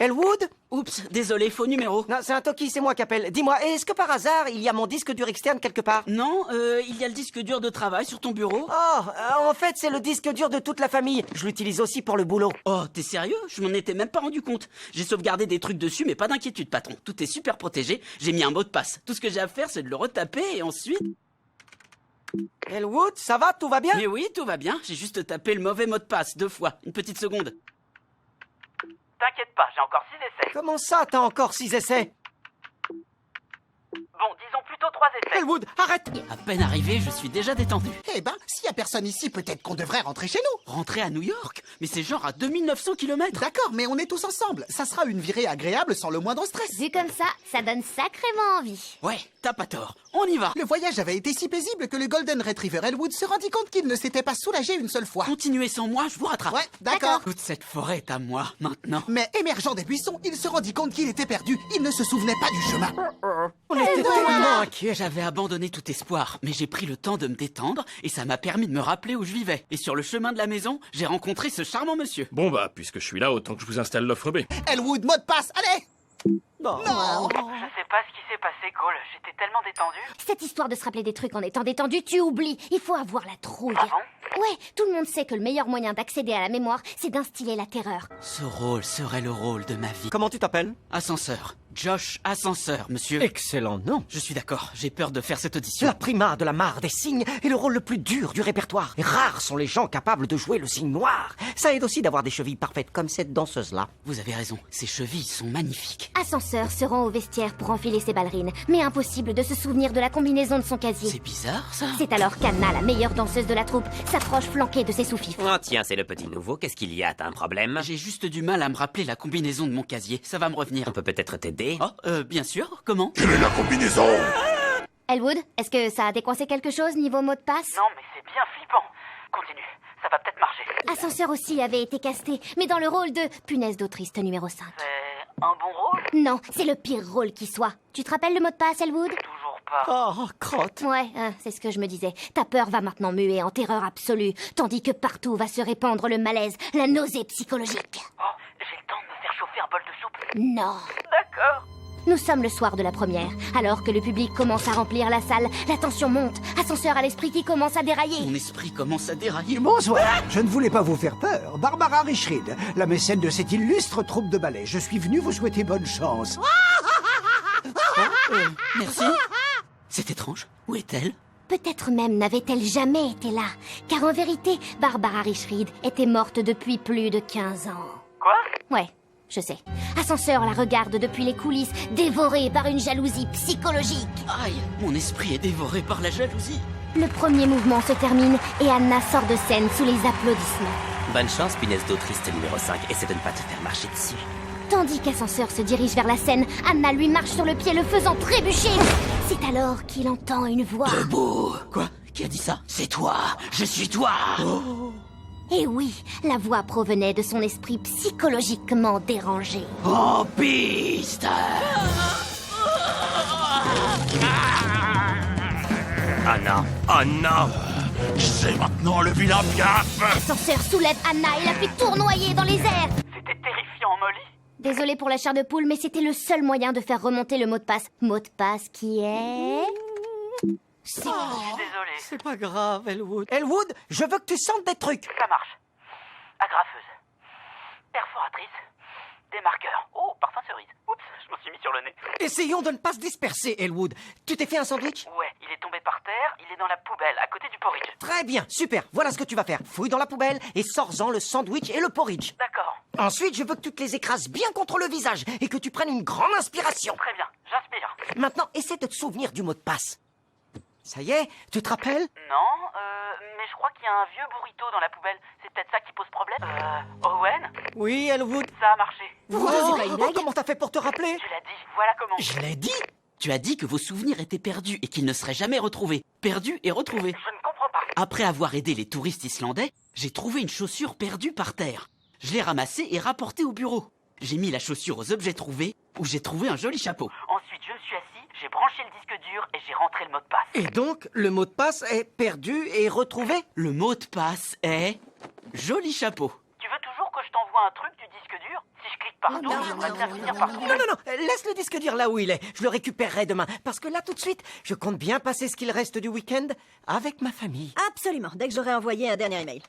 Elwood? Oups, désolé, faux numéro. Non, c'est un Toki, c'est moi qui appelle. Dis-moi, est-ce que par hasard, il y a mon disque dur externe quelque part? Non, il y a le disque dur de travail sur ton bureau. Oh, en fait, c'est le disque dur de toute la famille. Je l'utilise aussi pour le boulot. Oh, t'es sérieux? Je m'en étais même pas rendu compte. J'ai sauvegardé des trucs dessus, mais pas d'inquiétude, patron. Tout est super protégé. J'ai mis un mot de passe. Tout ce que j'ai à faire, c'est de le retaper et ensuite... Elwood, ça va? Tout va bien? Mais oui, tout va bien. J'ai juste tapé le mauvais mot de passe 2 fois. Une petite seconde. T'inquiète pas, j'ai encore 6 essais. Comment ça, t'as encore 6 essais? Bon, disons plutôt 3 essais. Elwood, arrête! À peine arrivé, je suis déjà détendu. Eh ben, s'il y a personne ici, peut-être qu'on devrait rentrer chez nous. Rentrer à New York? Mais c'est genre à 2900 km. D'accord, mais on est tous ensemble. Ça sera une virée agréable sans le moindre stress. Vu comme ça donne sacrément envie. Ouais, t'as pas tort. On y va. Le voyage avait été si paisible que le Golden Retriever Elwood se rendit compte qu'il ne s'était pas soulagé une seule fois. Continuez sans moi, je vous rattrape. Ouais, d'accord. Toute cette forêt est à moi, maintenant. Mais émergeant des buissons, il se rendit compte qu'il était perdu. Il ne se souvenait pas du chemin. On était tellement inquiets. J'avais abandonné tout espoir, mais j'ai pris le temps de me détendre et ça m'a permis de me rappeler où je vivais. Et sur le chemin de la maison, j'ai rencontré ce charmant monsieur. Bon bah, puisque je suis là, autant que je vous installe l'offre B. Elwood, mot de passe, allez! Bon. Non! Je sais pas ce qui s'est passé, Cole. J'étais tellement détendu. Cette histoire de se rappeler des trucs en étant détendu, tu oublies. Il faut avoir la trouille. Ah bon? Ouais, tout le monde sait que le meilleur moyen d'accéder à la mémoire, c'est d'instiller la terreur. Ce rôle serait le rôle de ma vie. Comment tu t'appelles? Ascenseur. Josh Ascenseur, monsieur. Excellent nom. Je suis d'accord, j'ai peur de faire cette audition. La prima de la mare des cygnes est le rôle le plus dur du répertoire. Et rares sont les gens capables de jouer le cygne noir. Ça aide aussi d'avoir des chevilles parfaites comme cette danseuse-là. Vous avez raison, ces chevilles sont magnifiques. Ascenseur se rend au vestiaire pour enfiler ses ballerines, mais impossible de se souvenir de la combinaison de son casier. C'est bizarre, ça. C'est alors qu'Anna, la meilleure danseuse de la troupe, s'approche flanquée de ses sous-fifres. Oh tiens, c'est le petit nouveau, qu'est-ce qu'il y a? T'as un problème? J'ai juste du mal à me rappeler la combinaison de mon casier. Ça va me revenir. On peut peut-être t'aider? Oh, bien sûr. Comment? Quelle est la combinaison? Elwood, est-ce que ça a décoincé quelque chose niveau mot de passe? Non, mais c'est bien flippant. Continue, ça va peut-être marcher. Ascenseur aussi avait été casté, mais dans le rôle de punaise d'autriste numéro 5. C'est un bon rôle? Non, c'est le pire rôle qui soit. Tu te rappelles le mot de passe, Elwood? Toujours pas. Oh, crotte. Ouais, c'est ce que je me disais. Ta peur va maintenant muer en terreur absolue, tandis que partout va se répandre le malaise, la nausée psychologique. Oh, j'ai le temps de me faire chauffer un bol de soupe. Non. D'accord. Nous sommes le soir de la première. Alors que le public commence à remplir la salle, la tension monte. Ascenseur à l'esprit qui commence à dérailler. Mon esprit commence à dérailler. Bonsoir, je ne voulais pas vous faire peur. Barbara Richrid, la mécène de cette illustre troupe de ballet. Je suis venu vous souhaiter bonne chance. Merci. C'est étrange. Où est-elle? Peut-être même n'avait-elle jamais été là. Car en vérité, Barbara Richrid était morte depuis plus de 15 ans. Quoi? Ouais, je sais. Ascenseur la regarde depuis les coulisses, dévorée par une jalousie psychologique. Aïe, mon esprit est dévoré par la jalousie. Le premier mouvement se termine et Anna sort de scène sous les applaudissements. Bonne chance, punaise d'autriste numéro 5, essaie de ne pas te faire marcher dessus. Tandis qu'Ascenseur se dirige vers la scène, Anna lui marche sur le pied, le faisant trébucher. C'est alors qu'il entend une voix. Debout. Quoi? Qui a dit ça? C'est toi. Je suis toi. Et oui, la voix provenait de son esprit psychologiquement dérangé. En piste. Oh non, oh non! C'est maintenant le vilain piaf. Ascenseur soulève Anna et la fait tournoyer dans les airs. C'était terrifiant, Molly. Désolé pour la chair de poule, mais c'était le seul moyen de faire remonter le mot de passe. Mot de passe qui est... C'est... Désolé. C'est pas grave, Elwood. Elwood, je veux que tu sentes des trucs. Ça marche. Agrafeuse. Perforatrice. Démarqueur. Oh, parfum cerise. Oups, je m'en suis mis sur le nez. Essayons de ne pas se disperser, Elwood. Tu t'es fait un sandwich? Ouais, il est tombé par terre, il est dans la poubelle, à côté du porridge. Très bien, super. Voilà ce que tu vas faire. Fouille dans la poubelle et sors-en le sandwich et le porridge. D'accord. Ensuite, je veux que tu te les écrases bien contre le visage et que tu prennes une grande inspiration. Très bien, j'inspire. Maintenant, essaie de te souvenir du mot de passe. Ça y est, tu te rappelles? Non, mais je crois qu'il y a un vieux burrito dans la poubelle. C'est peut-être ça qui pose problème. Owen? Oui, Elwood. Ça a marché. c'est pas une blague. Comment t'as fait pour te rappeler? Tu l'as dit, voilà comment. Je l'ai dit. Tu as dit que vos souvenirs étaient perdus et qu'ils ne seraient jamais retrouvés. Perdus et retrouvés. Je ne comprends pas. Après avoir aidé les touristes islandais, j'ai trouvé une chaussure perdue par terre. Je l'ai ramassée et rapportée au bureau. J'ai mis la chaussure aux objets trouvés, où j'ai trouvé un joli chapeau. Ensuite, je me suis assis, j'ai branché le disque dur et j'ai rentré le mot de passe. Et donc, le mot de passe est perdu et retrouvé? Le mot de passe est... joli chapeau. Tu veux toujours que je t'envoie un truc du disque dur? Si je clique Partout, j'aimerais bien finir par trouver... Non, non, non, laisse le disque dur là où il est. Je le récupérerai demain. Parce que là, tout de suite, je compte bien passer ce qu'il reste du week-end avec ma famille. Absolument, dès que j'aurai envoyé un dernier email.